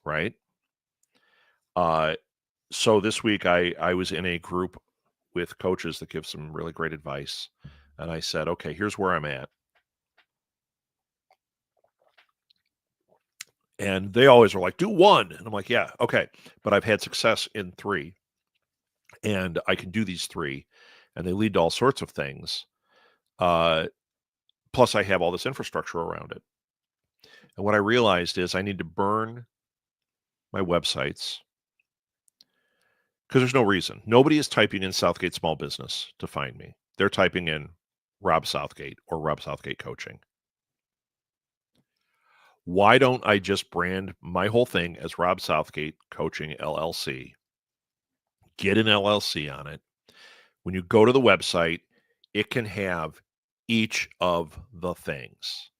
right? So this week I was in a group with coaches that give some really great advice. And I said, okay, here's where I'm at. And they always are like, do one. And I'm like, yeah, okay. But I've had success in three. And I can do these three. And they lead to all sorts of things. Plus, I have all this infrastructure around it. And what I realized is I need to burn my websites because there's no reason. Nobody is typing in Southgate Small Business to find me. They're typing in Rob Southgate or Rob Southgate Coaching. Why don't I just brand my whole thing as Rob Southgate Coaching LLC? Get an LLC on it. When you go to the website, it can have each of the things.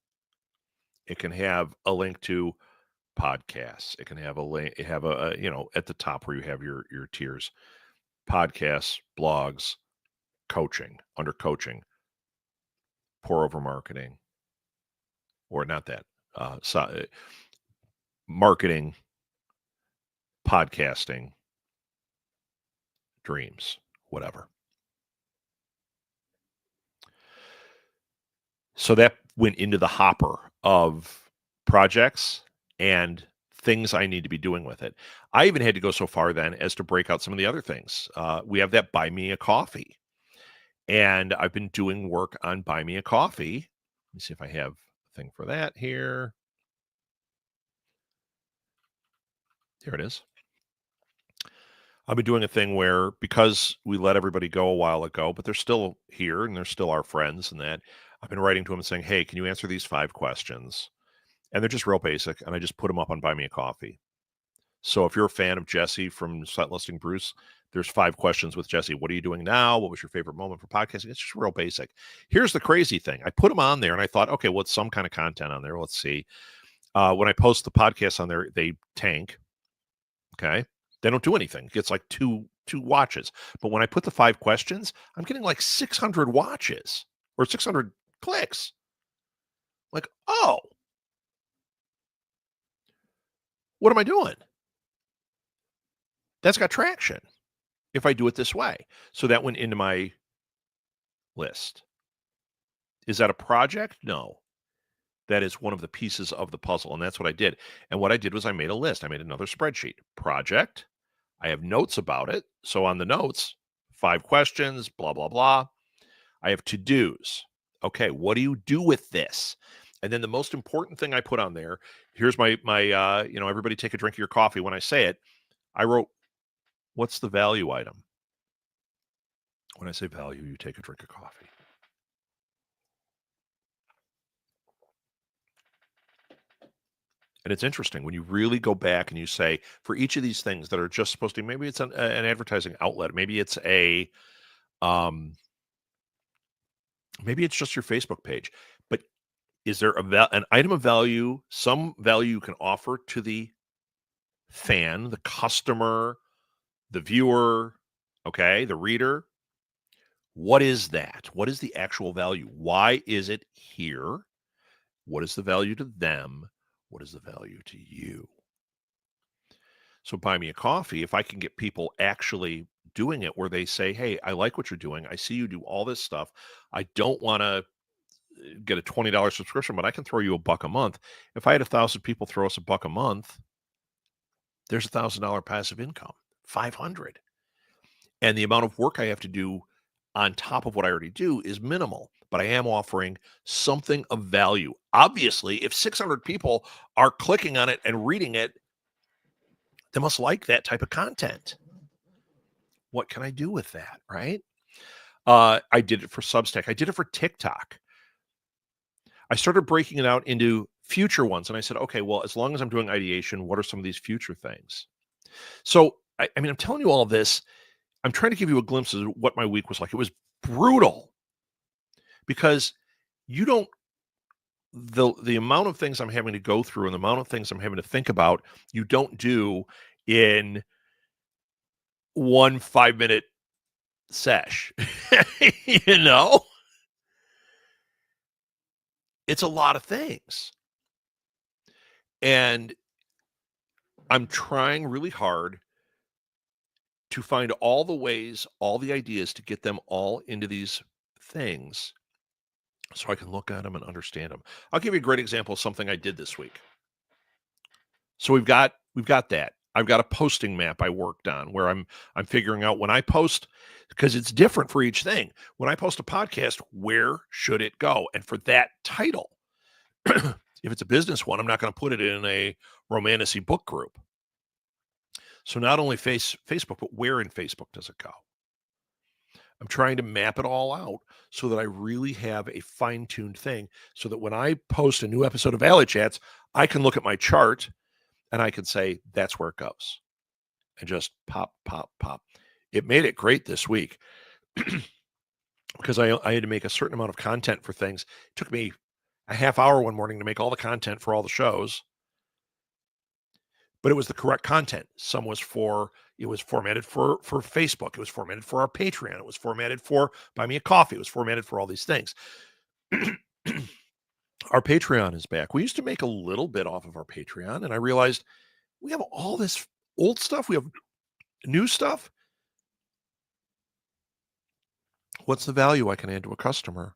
It can have a link to podcasts. It can have a link, have a at the top where you have your tiers, podcasts, blogs, coaching, under coaching, pour over marketing, or not that, marketing, podcasting, dreams, whatever. So that went into the hopper of projects and things I need to be doing with it. I even had to go so far then as to break out some of the other things. We have that Buy Me a Coffee. And I've been doing work on Buy Me a Coffee. Let me see if I have a thing for that here. There it is. I've been doing a thing where, because we let everybody go a while ago, but they're still here and they're still our friends and that, I've been writing to them and saying, hey, can you answer these 5 questions? And they're just real basic. And I just put them up on Buy Me a Coffee. So if you're a fan of Jesse from Set Listing Bruce, there's 5 questions with Jesse. What are you doing now? What was your favorite moment for podcasting? It's just real basic. Here's the crazy thing. I put them on there and I thought, okay, what's some kind of content on there? Let's see. When I post the podcast on there, they tank. Okay. They don't do anything. It gets like two watches. But when I put the 5 questions, I'm getting like 600 watches or 600 clicks. Like, oh, what am I doing? That's got traction if I do it this way. So that went into my list. Is that a project? No. That is one of the pieces of the puzzle. And that's what I did. And what I did was I made a list. I made another spreadsheet. Project. I have notes about it. So on the notes, 5 questions, blah, blah, blah. I have to-dos. Okay, what do you do with this? And then the most important thing I put on there, here's my everybody take a drink of your coffee. When I say it, I wrote, what's the value item? When I say value, you take a drink of coffee. And it's interesting when you really go back and you say, for each of these things that are just supposed to, maybe it's an advertising outlet, maybe it's maybe it's just your Facebook page, but is there an item of value, some value you can offer to the fan, the customer, the viewer, okay, the reader? What is that? What is the actual value? Why is it here? What is the value to them? What is the value to you? So Buy Me a Coffee, if I can get people actually doing it where they say, hey, I like what you're doing. I see you do all this stuff. I don't want to get a $20 subscription, but I can throw you $1 a month. If I had 1,000 people throw us $1 a month, there's $1,000 passive income, 500. And the amount of work I have to do on top of what I already do is minimal, but I am offering something of value. Obviously, if 600 people are clicking on it and reading it, they must like that type of content. What can I do with that, right? I did it for Substack. I did it for TikTok. I started breaking it out into future ones. And I said, okay, well, as long as I'm doing ideation, what are some of these future things? So, I mean, I'm telling you all of this. I'm trying to give you a glimpse of what my week was like. It was brutal because you don't the amount of things I'm having to go through and the amount of things I'm having to think about, you don't do in one 5-minute sesh. You know? It's a lot of things. And I'm trying really hard to find all the ways, all the ideas to get them all into these things so I can look at them and understand them. I'll give you a great example of something I did this week. So we've got that. I've got a posting map I worked on where I'm figuring out when I post, because it's different for each thing. When I post a podcast, where should it go? And for that title, if it's a business one, I'm not going to put it in a romantasy book group. So not only Facebook, but where in Facebook does it go? I'm trying to map it all out so that I really have a fine-tuned thing so that when I post a new episode of Valley Chats, I can look at my chart and I can say, that's where it goes. And just pop, pop, pop. It made it great this week because I had to make a certain amount of content for things. It took me a half hour one morning to make all the content for all the shows, but it was the correct content. It was formatted for Facebook. It was formatted for our Patreon. It was formatted for Buy Me a Coffee. It was formatted for all these things. Our Patreon is back. We used to make a little bit off of our Patreon, and I realized we have all this old stuff. We have new stuff. What's the value I can add to a customer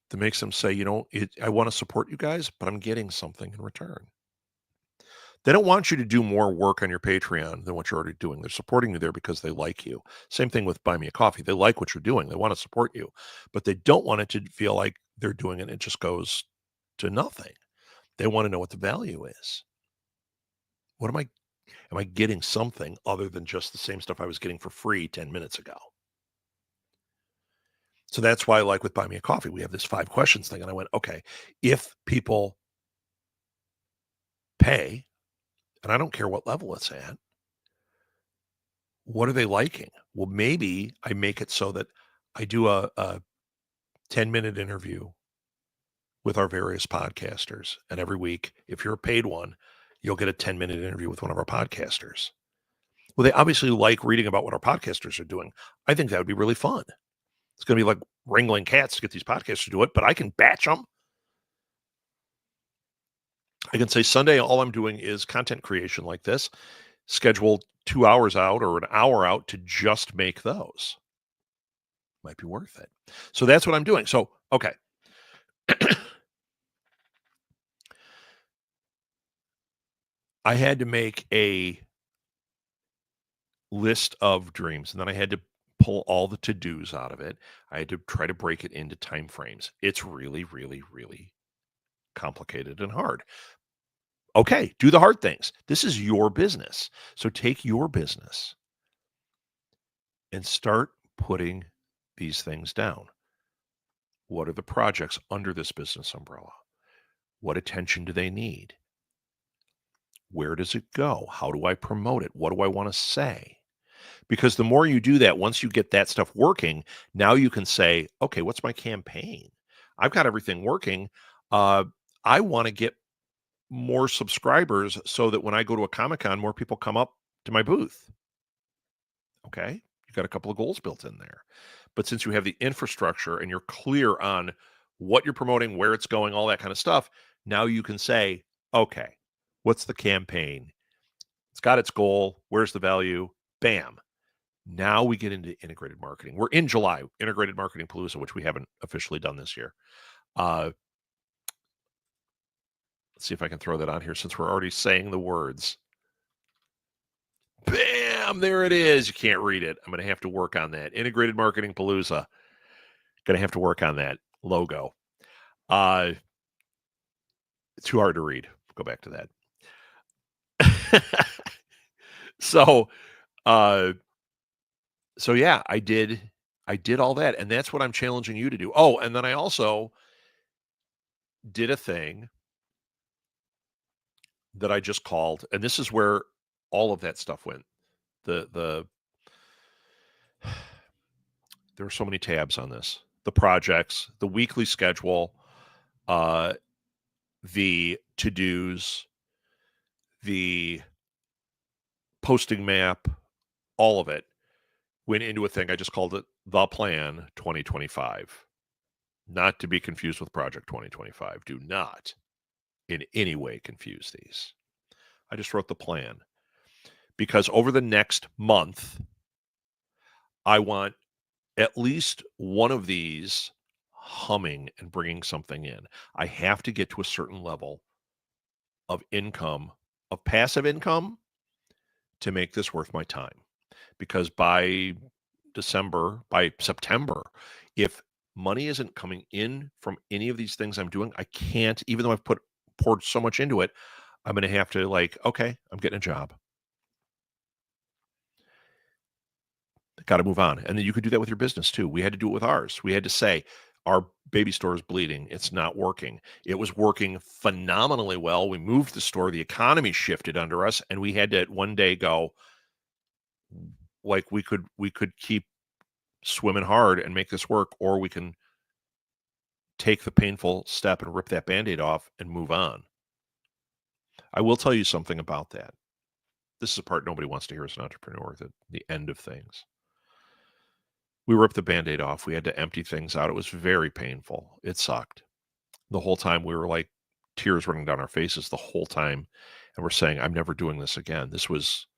that makes them say, I want to support you guys, but I'm getting something in return? They don't want you to do more work on your Patreon than what you're already doing. They're supporting you there because they like you. Same thing with Buy Me a Coffee. They like what you're doing. They want to support you, but they don't want it to feel like they're doing it and it just goes to nothing. They want to know what the value is. Am I getting something other than just the same stuff I was getting for free 10 minutes ago? So that's why, like with Buy Me a Coffee, we have this 5 questions thing. And I went, okay, if people pay, and I don't care what level it's at, what are they liking? Well, maybe I make it so that I do a 10-minute interview with our various podcasters. And every week, if you're a paid one, you'll get a 10-minute interview with one of our podcasters. Well, they obviously like reading about what our podcasters are doing. I think that would be really fun. It's going to be like wrangling cats to get these podcasters to do it, but I can batch them. I can say Sunday, all I'm doing is content creation like this, schedule 2 hours out or an hour out to just make those. Might be worth it. So that's what I'm doing. So, okay. I had to make a list of dreams, and then I had to pull all the to-dos out of it. I had to try to break it into time frames. It's really, really, really complicated and hard. Okay, do the hard things. This is your business. So take your business and start putting these things down. What are the projects under this business umbrella? What attention do they need? Where does it go? How do I promote it? What do I want to say? Because the more you do that, once you get that stuff working, now you can say, okay, what's my campaign? I've got everything working. I want to get more subscribers so that when I go to a Comic-Con, more people come up to my booth. Okay, you got a couple of goals built in there. But since you have the infrastructure and you're clear on what you're promoting, where it's going, all that kind of stuff, now you can say, okay, what's the campaign? It's got its goal. Where's the value? Bam. Now we get into integrated marketing. We're in July, integrated marketing palooza, which we haven't officially done this year. Let's see if I can throw that on here since we're already saying the words. Bam, there it is. You can't read it. I'm going to have to work on that. Integrated marketing palooza. Going to have to work on that logo. Too hard to read. Go back to that. So yeah, I did all that, and that's what I'm challenging you to do. Oh, and then I also did a thing that I just called, and this is where all of that stuff went. There are so many tabs on this. The projects, the weekly schedule, the to-dos, the posting map, all of it went into a thing. I just called it the Plan 2025, not to be confused with Project 2025. Do not in any way confuse these. I just wrote the plan because over the next month, I want at least one of these humming and bringing something in. I have to get to a certain level of income, of passive income, to make this worth my time. Because by September, if money isn't coming in from any of these things I'm doing, I can't, even though I've poured so much into it, I'm going to have to okay, I'm getting a job. Got to move on. And then you could do that with your business too. We had to do it with ours. We had to say, our baby store is bleeding. It's not working. It was working phenomenally well. We moved the store. The economy shifted under us. And we had to one day go, we could keep swimming hard and make this work, or we can take the painful step and rip that Band-Aid off and move on. I will tell you something about that. This is a part nobody wants to hear as an entrepreneur, the end of things. We ripped the Band-Aid off. We had to empty things out. It was very painful. It sucked. The whole time we were tears running down our faces the whole time. And we're saying, I'm never doing this again. This was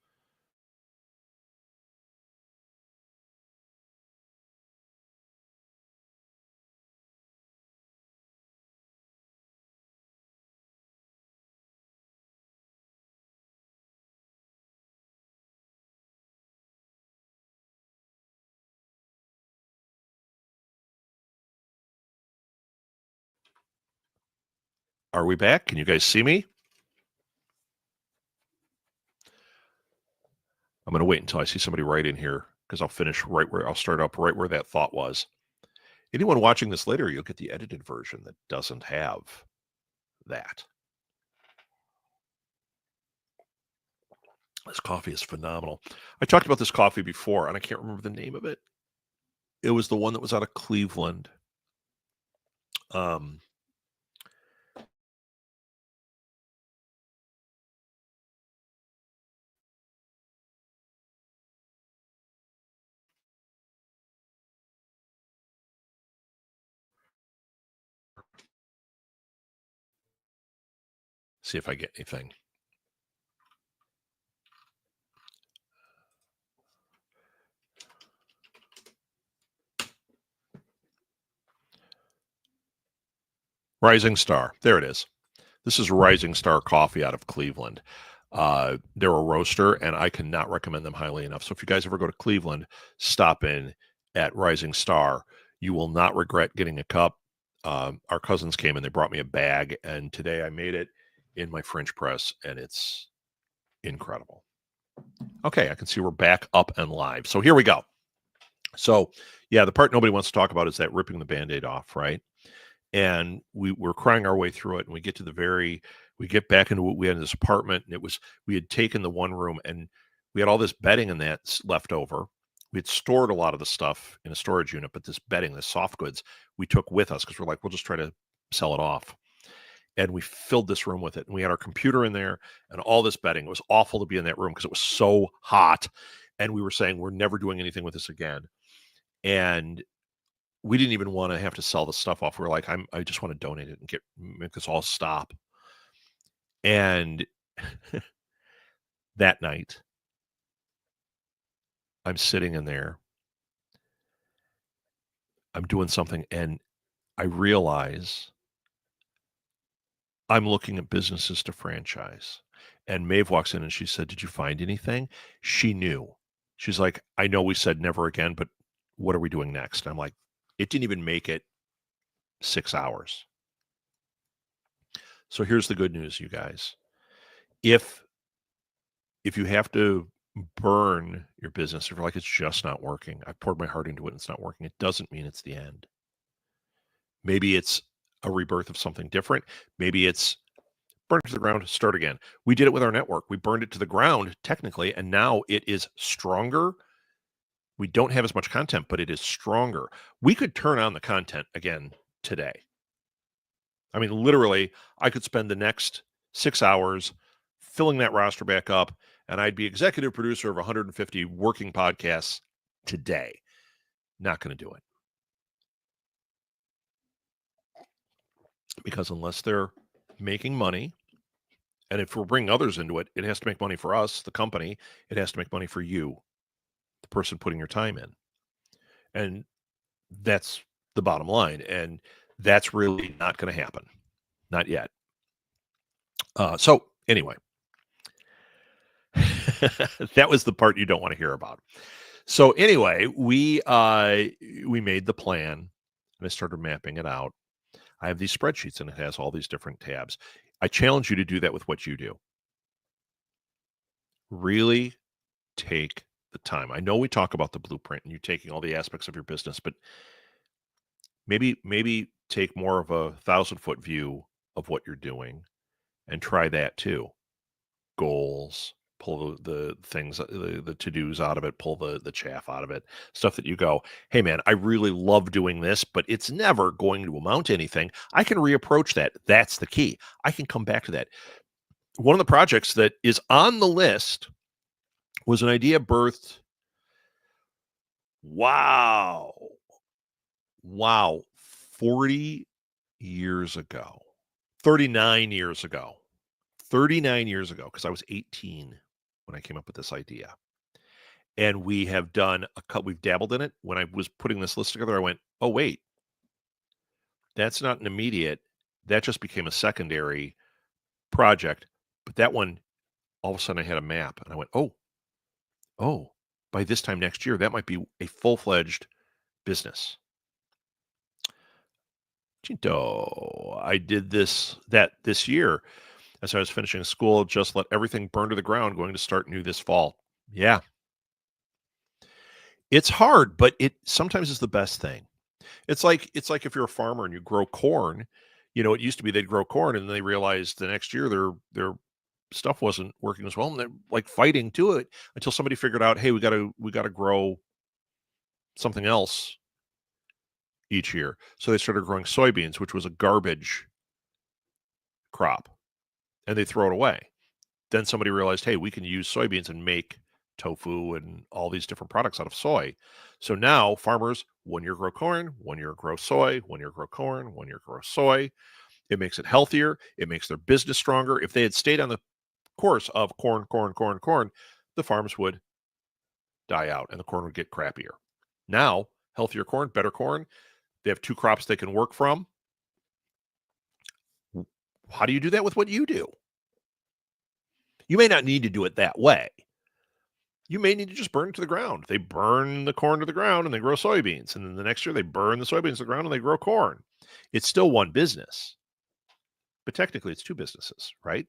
Are we back? Can you guys see me? I'm going to wait until I see somebody write in here because I'll start up right where that thought was. Anyone watching this later, you'll get the edited version that doesn't have that. This coffee is phenomenal. I talked about this coffee before, and I can't remember the name of it. It was the one that was out of Cleveland. See if I get anything. Rising Star. There it is. This is Rising Star Coffee out of Cleveland. They're a roaster, and I cannot recommend them highly enough. So if you guys ever go to Cleveland, stop in at Rising Star. You will not regret getting a cup. Our cousins came and they brought me a bag, and today I made it in my French press, and it's incredible. Okay, I can see we're back up and live. So here we go. So yeah, the part nobody wants to talk about is that ripping the Band-Aid off, right? And we're crying our way through it, and we get back into what we had in this apartment, and we had taken the one room, and we had all this bedding in that left over. We had stored a lot of the stuff in a storage unit, but this bedding, the soft goods, we took with us because we're like, we'll just try to sell it off. And we filled this room with it, and we had our computer in there and all this bedding. It was awful to be in that room because it was so hot, and we were saying we're never doing anything with this again. And we didn't even want to have to sell the stuff off. We were like, I just want to donate it and make this all stop. And that night, I'm sitting in there, I'm doing something, and I realize I'm looking at businesses to franchise. And Maeve walks in and she said, "Did you find anything?" She knew. She's like, "I know we said never again, but what are we doing next?" And I'm like, it didn't even make it 6 hours. So here's the good news, you guys. If you have to burn your business, if you're like, it's just not working, I've poured my heart into it and it's not working, it doesn't mean it's the end. Maybe it's a rebirth of something different. Maybe it's burn it to the ground, start again. We did it with our network. We burned it to the ground technically, and now it is stronger. We don't have as much content, but it is stronger. We could turn on the content again today. I mean, literally, I could spend the next 6 hours filling that roster back up, and I'd be executive producer of 150 working podcasts today. Not going to do it. Because unless they're making money, and if we're bringing others into it, it has to make money for us, the company. It has to make money for you, the person putting your time in. And that's the bottom line. And that's really not going to happen. Not yet. So anyway, that was the part you don't want to hear about. So anyway, we made the plan and I started mapping it out. I have these spreadsheets and it has all these different tabs. I challenge you to do that with what you do. Really take the time. I know we talk about the blueprint and you taking all the aspects of your business, but maybe take more of a 1,000-foot view of what you're doing and try that too. Goals, pull the things, the to-dos out of it, pull the chaff out of it, stuff that you go, hey man, I really love doing this, but it's never going to amount to anything. I can reapproach that. That's the key. I can come back to that. One of the projects that is on the list was an idea birthed. Wow. 40 years ago, 39 years ago, 39 years ago, because I was 18 when I came up with this idea. And we have done we've dabbled in it. When I was putting this list together, I went, oh, wait, that's not an immediate. That just became a secondary project. But that one, all of a sudden I had a map and I went, oh, by this time next year, that might be a full-fledged business. Chinto, I did this year as I was finishing school, just let everything burn to the ground, going to start new this fall. Yeah. It's hard, but it sometimes is the best thing. It's like if you're a farmer and you grow corn, it used to be they'd grow corn and they realized the next year their stuff wasn't working as well and they're like fighting to it until somebody figured out, hey, we got to grow something else each year. So they started growing soybeans, which was a garbage crop, and they throw it away. Then somebody realized, hey, we can use soybeans and make tofu and all these different products out of soy. So now farmers, 1 year grow corn, 1 year grow soy, 1 year grow corn, 1 year grow soy. It makes it healthier. It makes their business stronger. If they had stayed on the course of corn, the farms would die out and the corn would get crappier. Now, healthier corn, better corn. They have 2 crops they can work from. How do you do that with what you do? You may not need to do it that way. You may need to just burn it to the ground. They burn the corn to the ground and they grow soybeans. And then the next year they burn the soybeans to the ground and they grow corn. It's still one business. But technically it's 2 businesses, right?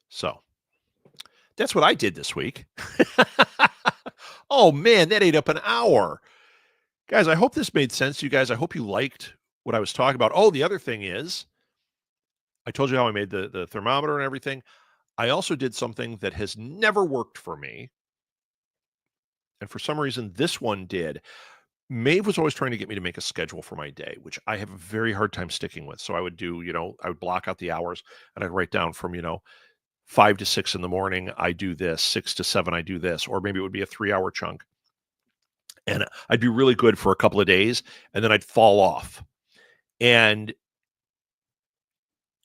So that's what I did this week. Oh man, that ate up an hour. Guys, I hope this made sense to you guys. I hope you liked what I was talking about. Oh, the other thing is, I told you how I made the thermometer and everything. I also did something that has never worked for me. And for some reason, this one did. Maeve was always trying to get me to make a schedule for my day, which I have a very hard time sticking with. So I would do, I would block out the hours and I'd write down from, 5 to 6 in the morning, I do this, 6 to 7, I do this, or maybe it would be a 3-hour chunk. And I'd be really good for a couple of days and then I'd fall off. And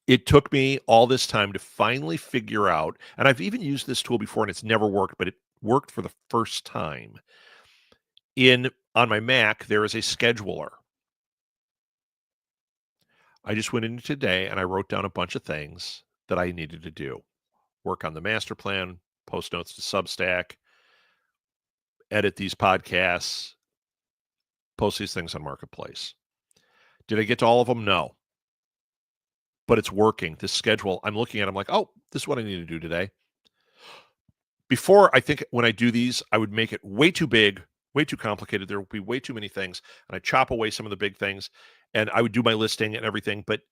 it took me all this time to finally figure out, and I've even used this tool before and it's never worked, but it worked for the first time. On my Mac, there is a scheduler. I just went into today and I wrote down a bunch of things that I needed to do. Work on the master plan, post notes to Substack, edit these podcasts, post these things on Marketplace. Did I get to all of them? No. But it's working. This schedule, I'm looking at it, I'm like, oh, this is what I need to do today. Before, I think when I do these, I would make it way too big, way too complicated. There would be way too many things. And I chop away some of the big things and I would do my listing and everything. But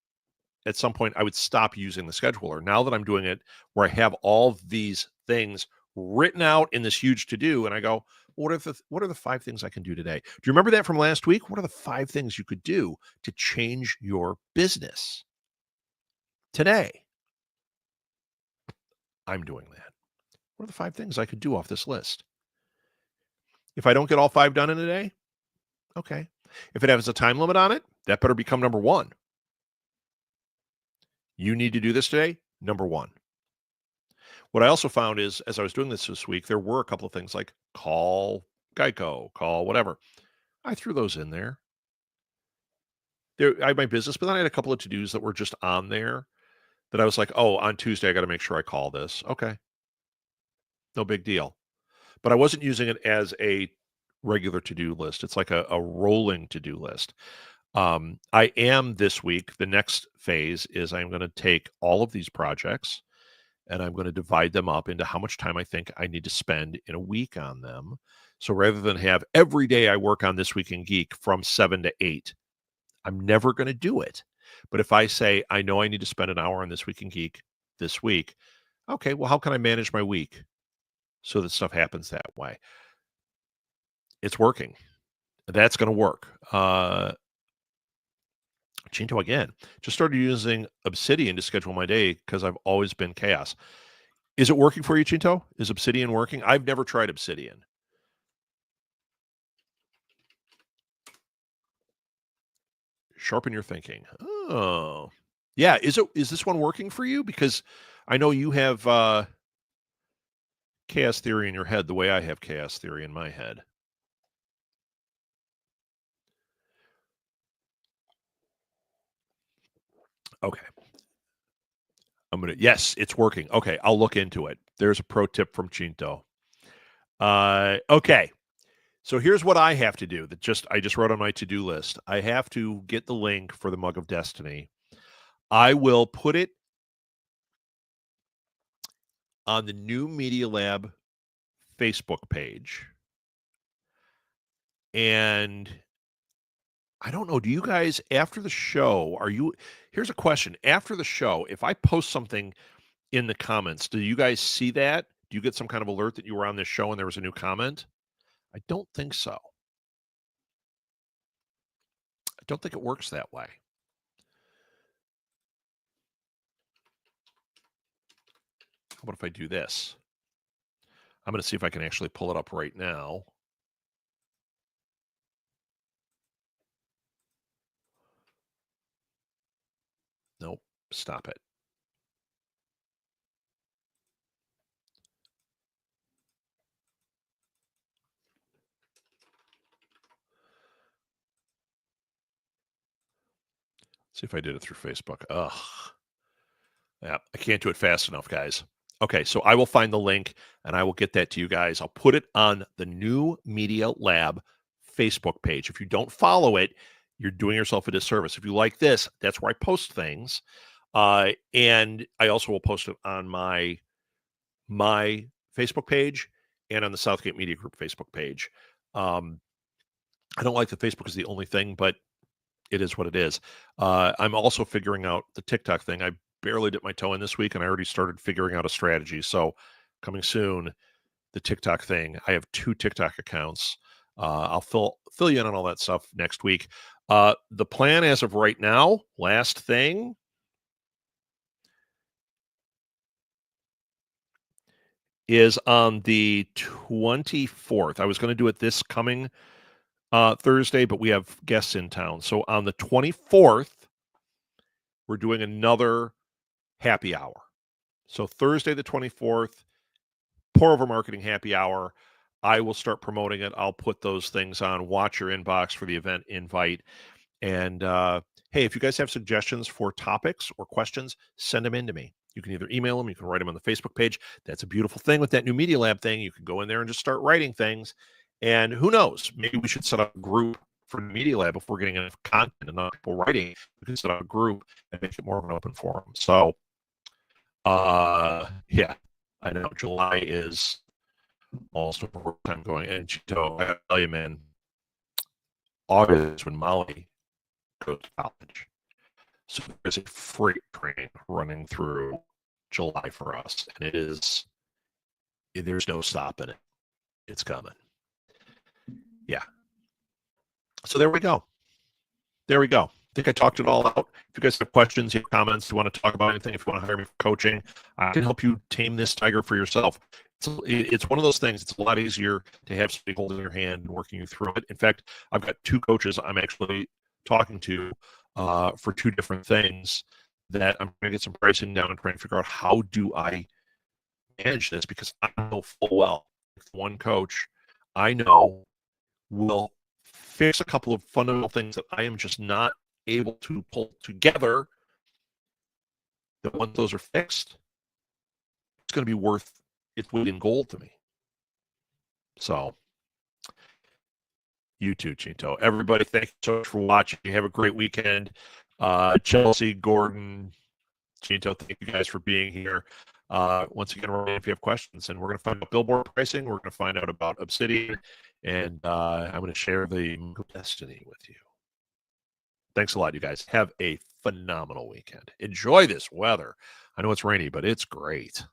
at some point, I would stop using the scheduler. Now that I'm doing it where I have all these things written out in this huge to-do, and I go, what are the 5 things I can do today? Do you remember that from last week? What are the 5 things you could do to change your business today? I'm doing that. What are the 5 things I could do off this list? If I don't get all 5 done in a day, okay. If it has a time limit on it, that better become number 1. You need to do this today, number 1. What I also found is, as I was doing this week, there were a couple of things like call Geico, call whatever. I threw those in there. I had my business, but then I had a couple of to-dos that were just on there that I was like, oh, on Tuesday, I got to make sure I call this. Okay. No big deal. But I wasn't using it as a regular to-do list. It's like a rolling to-do list. I am this week, the next phase is I'm going to take all of these projects and I'm going to divide them up into how much time I think I need to spend in a week on them. So rather than have every day I work on This Week in Geek from 7 to 8, I'm never going to do it. But if I say, I know I need to spend an hour on This Week in Geek this week, okay, well, how can I manage my week so that stuff happens that way? It's working. That's going to work. Chinto again, just started using Obsidian to schedule my day because I've always been chaos. Is it working for you, Chinto? Is Obsidian working? I've never tried Obsidian. Sharpen your thinking. Oh, yeah. Is this one working for you? Because I know you have chaos theory in your head the way I have chaos theory in my head. Okay. Yes, it's working. Okay, I'll look into it. There's a pro tip from Chinto. Okay. So here's what I have to do I just wrote on my to-do list. I have to get the link for the Mug of Destiny. I will put it on the new Media Lab Facebook page. And I don't know, do you guys after the show, here's a question. After the show, if I post something in the comments, do you guys see that? Do you get some kind of alert that you were on this show and there was a new comment? I don't think so. I don't think it works that way. How about if I do this? I'm going to see if I can actually pull it up right now. Nope, stop it. See if I did it through Facebook. Ugh. Yeah, I can't do it fast enough, guys. Okay, so I will find the link and I will get that to you guys. I'll put it on the new Media Lab Facebook page. If you don't follow it, you're doing yourself a disservice. If you like this, that's where I post things. And I also will post it on my Facebook page and on the Southgate Media Group Facebook page. I don't like that Facebook is the only thing, but it is what it is. I'm also figuring out the TikTok thing. I barely dipped my toe in this week, and I already started figuring out a strategy. So coming soon, the TikTok thing. I have 2 TikTok accounts. I'll fill you in on all that stuff next week. The plan as of right now, last thing, is on the 24th. I was going to do it this coming Thursday, but we have guests in town. So on the 24th, we're doing another happy hour. So Thursday the 24th, Pour Over Marketing happy hour. I will start promoting it. I'll put those things on. Watch your inbox for the event invite. And hey, if you guys have suggestions for topics or questions, send them in to me. You can either email them, you can write them on the Facebook page. That's a beautiful thing with that new Media Lab thing. You can go in there and just start writing things. And who knows, maybe we should set up a group for the Media Lab if we're getting enough content and enough people writing. We can set up a group and make it more of an open forum. So, yeah, I know July is almost over time going. And Chito, I tell you, man, August when Molly goes to college. So there's a freight train running through July for us, and it is there's no stopping it. It's coming. Yeah. So there we go. There we go. I think I talked it all out. If you guys have questions, you have comments, you want to talk about anything, if you want to hire me for coaching, I can help you tame this tiger for yourself. It's one of those things. It's a lot easier to have somebody holding your hand and working you through it. In fact, I've got 2 coaches I'm actually talking to for 2 different things that I'm going to get some pricing down and trying to figure out how do I manage this, because I know full well one coach I know will fix a couple of fundamental things that I am just not able to pull together. That once those are fixed, it's going to be worth its weight in gold to me. So, you too, Chinto. Everybody, thank you so much for watching. Have a great weekend. Chelsea, Gordon, Chinto, thank you guys for being here. Once again, if you have questions, and we're going to find out billboard pricing, we're going to find out about Obsidian, and I'm going to share the Destiny with you. Thanks a lot, you guys. Have a phenomenal weekend. Enjoy this weather. I know it's rainy, but it's great.